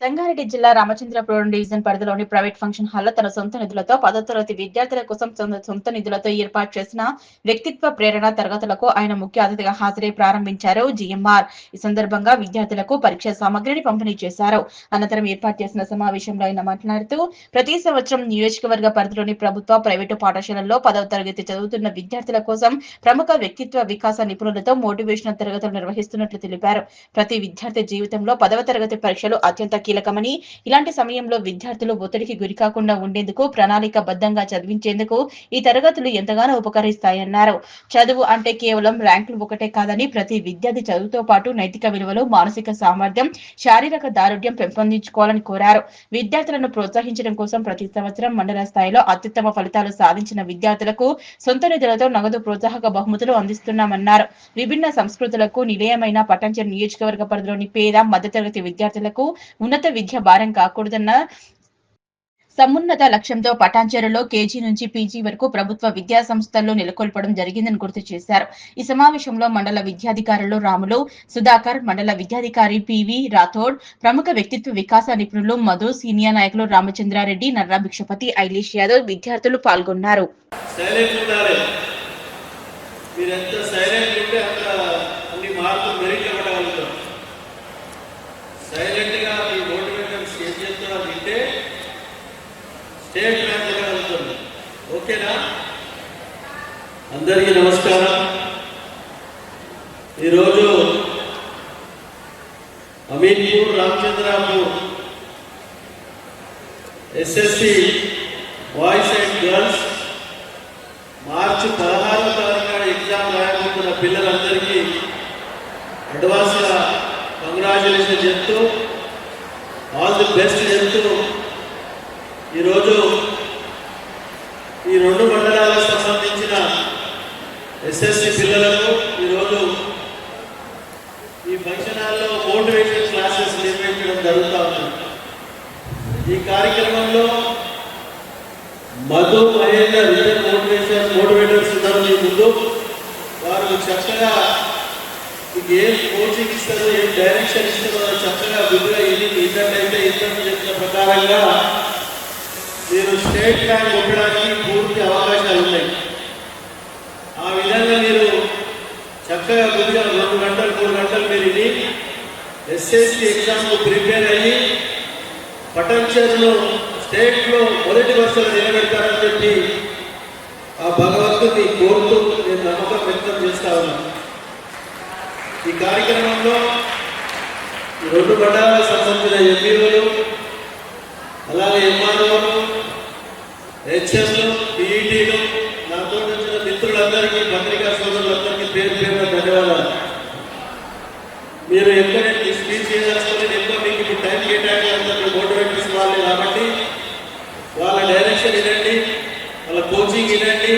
రంగారెడ్డి జిల్లా రామచంద్రపురం డివిజన్ పరిధిలోని private function హాల్లో తన సొంత నిధులతో 10వ తరగతి విద్యార్థుల కోసం సొంత నిధులతో ఏర్పాటు చేసిన వ్యక్తిత్వ ప్రేరణ తరగతులకు ఆయన ముఖ్య అతిథిగా హాజరై ప్రారంభించారు జిఎంఆర్. ఈ సందర్భంగా విద్యార్థులకు పరీక్ష సామగ్రిని పంపిణీ చేశారు. అనంతరం ఏర్పాటు చేసిన సమావేశంలో ఆయన మాట్లాడుతూ, ప్రతి సంవత్సరం నియోజకవర్గ పరిధిలోని ప్రభుత్వ, ప్రైవేటు పాఠశాలల్లో 10వ తరగతి చదువుతున్న విద్యార్థుల కోసం ప్రముఖ వ్యక్తిత్వ వికాస నిపుణులతో మోటివేషనల్ తరగతులు నిర్వహిస్తున్నట్లు తెలిపారు. ప్రతి విద్యార్థి జీవితంలో 10వ తరగతి పరీక్షలు అత్యంత కీలకమని, ఇలాంటి సమయంలో విద్యార్థులు ఒత్తిడికి గురికాకుండా ఉండేందుకు ప్రణాళికాబద్ధంగా చదివించేందుకు ఈ తరగతులు ఎంతగానో ఉపకరిస్తాయన్నారు. చదువు అంటే కేవలం ర్యాంకులు ఒకటే కాదని, ప్రతి విద్యార్థి చదువుతో పాటు నైతిక విలువలు, మానసిక సామర్థ్యం, శారీరక దారుఢ్యం పెంపొందించుకోవాలని కోరారు. విద్యార్థులను ప్రోత్సహించడం కోసం ప్రతి సంవత్సరం మండల స్థాయిలో అత్యుత్తమ ఫలితాలు సాధించిన విద్యార్థులకు సొంత నిధులతో నగదు ప్రోత్సాహక బహుమతులు అందిస్తున్నామన్నారు. విభిన్న సంస్కృతులకు నిలయమైన పటాన్చెరు నియోజకవర్గ పరిధిలోని పేద, మధ్యతరగతి విద్యార్థులకు ఉన్నత విద్య భారం కాకూడదన్న సమున్నత లక్ష్యంతో పటాన్చెరులో కేజీ నుంచి పీజీ వరకు ప్రభుత్వ విద్యా సంస్థల్లో నెలకొల్పడం జరిగిందని గుర్తు చేశారు. ఈ సమావేశంలో మండల విద్యాధికారులు రాములు, సుధాకర్, మండల విద్యాధికారి పివి రాథోడ్, ప్రముఖ వ్యక్తిత్వ వికాస నిపుణులు మధు, సీనియర్ నాయకులు రామచంద్రారెడ్డి, నర్రా భిక్షపతి, ఐలీష్ యాదవ్ విద్యార్థులు పాల్గొన్నారు. ఓకేనా? అందరికీ నమస్కారం. ఈరోజు Aminpur, Ramachandrapur SSC boys and girls మార్చి 16వ తారీఖున ఎగ్జామ్ రాయబోతున్న పిల్లలందరికీ అడ్వాన్స్గా కంగ్రాచులేషన్ చెప్తూ, ఆల్ ది బెస్ట్ చెప్తూ, ఈరోజు ఈ 2 మండలాలకు సంబంధించిన ఎస్ఎస్సి పిల్లలకు ఈరోజు ఈ ఫంక్షన్ హాల్లో మోటివేషన్ క్లాసెస్ నిర్వహించడం జరుగుతూ ఉంది. ఈ కార్యక్రమంలో మధు, మహేందర్ ఇద్దరు మోటివేటర్స్ ఉన్నారు మీ ముందు. వారు చక్కగా మీకు ఏం కోచింగ్ ఇస్తారో, ఏం డైరెక్షన్ ఇస్తారో చక్కగా గుడ్డుగా ఇద్దరికైతే ఇద్దరు చెప్పిన ప్రకారంగా మీరు స్టేట్ ర్యాంక్ కొట్టడానికి పూర్తి అవకాశాలు ఉన్నాయి. ఆ విధంగా మీరు చక్కగా కొద్దిగా 2 గంటలు 3 గంటలు మీరు ఇది ఎస్ఎస్సి ఎగ్జామ్కు ప్రిపేర్ అయ్యి పటాన్చెరులో స్టేట్లో మొదటి వరుసలో నిలబెడతారని చెప్పి ఆ భగవంతుని కోరుతూ నేను నమ్మకం వ్యక్తం చేస్తా ఉన్నాను. ఈ కార్యక్రమంలో 2 మండలాలకు సంబంధించిన ఎంపీలు, అలాగే ఎంఆర్ఓలు, హెచ్ఎంలు, పీఈటీలు, నాతో వచ్చిన మిత్రులందరికీ, పత్రికా సోదరులందరికీ పేరు పేరున ధన్యవాదాలు. మీరు ఎక్కడైతే స్పీచ్ చేయాల్సుకొని ఎక్కువ మీకు ఇప్పుడు టైం కేటాయించాలంటే మోటివేటర్స్ వాళ్ళే కాబట్టి వాళ్ళ డైరెక్షన్ వినండి, వాళ్ళ కోచింగ్ వినండి,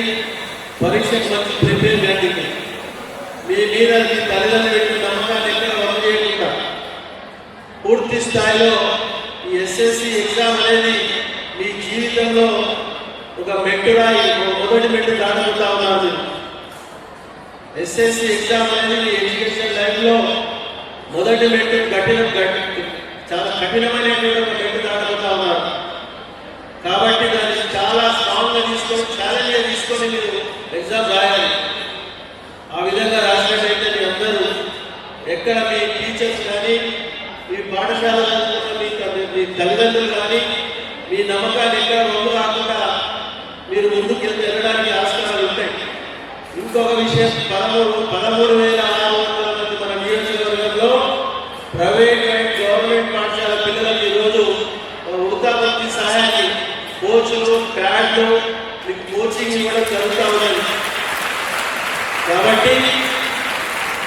పరీక్షకు మంచి ప్రిపేర్ చేయండి. మీ మీద మీ తల్లిదండ్రులు పెట్టిన నమ్మకాన్ని ఎక్కడ వమ్ము చేయకుండా పూర్తి స్థాయిలో ఈ ఎస్ఎస్సి ఎగ్జామ్ అనేది మీ జీవితంలో ఒక మెట్టురాయి, మొదటి మెట్టు దాటుకుంటా ఉన్నారు. ఎస్ఎస్సి ఎగ్జామ్ అనేది మీ ఎడ్యుకేషన్ లైఫ్లో మొదటి మెట్టు చాలా కఠినమైనటువంటి ఒక మెట్టు దాటుకుంటా ఉన్నారు. కాబట్టి దాన్ని చాలా స్ట్రాంగ్గా తీసుకొని, ఛాలెంజ్గా తీసుకొని మీరు ఎగ్జామ్ రాయాలి. ఆ విధంగా రాసినట్టయితే మీ అందరూ ఎక్కడ మీ టీచర్స్ కానీ, మీ పాఠశాల మీ తల్లిదండ్రులు కానీ మీ నమ్మకాన్ని ఎక్కడ వమ్ము కాకుండా మీరు ముందుకు వెళ్ళడానికి ఆస్కారాలు ఉంటాయి. ఇంకొక విషయం, 13,600 మంది మన నియోజకవర్గంలో ప్రైవేట్ అండ్ గవర్నమెంట్ పాఠశాల పిల్లలకు ఈరోజు వృత్తాపత్తి సహాయాన్ని, కోచ్లు, ప్యాడ్లు, మీకు కోచింగ్ ఇవ్వడం జరుగుతూ ఉన్నాయి. కాబట్టి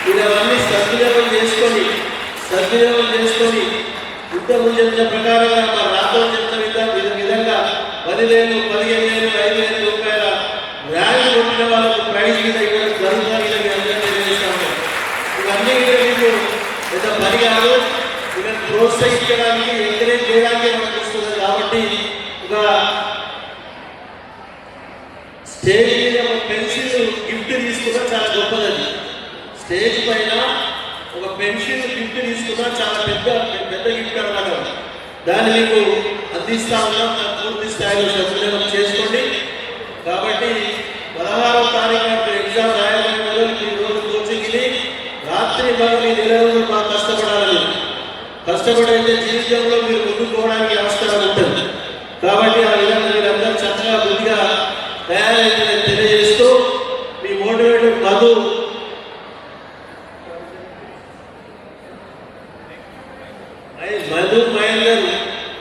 మీరు అవన్నీ సద్వినియోగం చేసుకొని ఇంతకుముందు చెప్పిన ప్రకారంగా మా రాతో చెప్పిన విధంగా 10,000, 15,000, 5,000 రూపాయల ర్యాంక్ కొట్టిన వాళ్ళకు ప్రైజ్ మీద ఇవ్వడం జరుగుతుంది. ఇవన్నీ మీకు పెద్ద పని కాదు, వీళ్ళని ప్రోత్సహించడానికి, ఎంకరేజ్ చేయడానికి మనకు వస్తుంది. కాబట్టి ఒక స్టేజ్ మీద ఒక పెన్సిల్ గిఫ్ట్ తీసుకున్నా చాలా గొప్పది. స్టేజ్ పైన ఒక పెన్సిల్ గిఫ్ట్ తీసుకున్నా చాలా పెద్ద గిఫ్ట్ అన్నమాట. దాన్ని మీకు అందిస్తా ఉన్నాం. దాన్ని పూర్తి స్థాయిలో సద్వినియోగం చేసుకోండి. కాబట్టి 16వ తారీఖు నాడు ఎగ్జామ్ రాయడం మొదలు ఈ రోజు కోచింగ్ని రాత్రి పగలు ఈ నెల రోజులు బాగా కష్టపడాలి. కష్టపడైతే జీవితంలో మీరు ముందుకు పోవడానికి ఆస్కారం ఉంటుంది. కాబట్టి ఆ విధంగా మీరందరూ చక్కగా బుద్ధిగా తయారైందని తెలియజేస్తూ మీ మోటివేటర్ మధు మహేందర్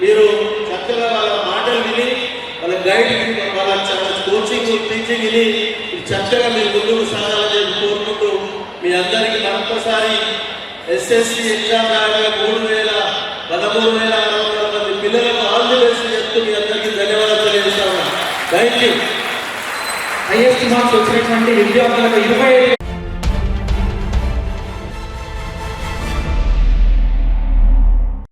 మీరు చక్కగా వాళ్ళ మాటలు విని వాళ్ళ గైడ్ వాళ్ళ కోచింగ్ టీచింగ్ విని చక్కగా మీరు ముందుకు సాగాలని కోరుకుంటూ మీ అందరికీ మరొకసారి ఎస్ఎస్సి ఎగ్జామ్ రాయగా 13,600 మంది పిల్లలకు ఆల్ ది బెస్ట్ చెప్తూ మీ అందరికీ ధన్యవాదాలు తెలియజేస్తాను. Thank you. హైయెస్ట్ మార్క్స్ వచ్చినటువంటి విద్యార్థులకు 25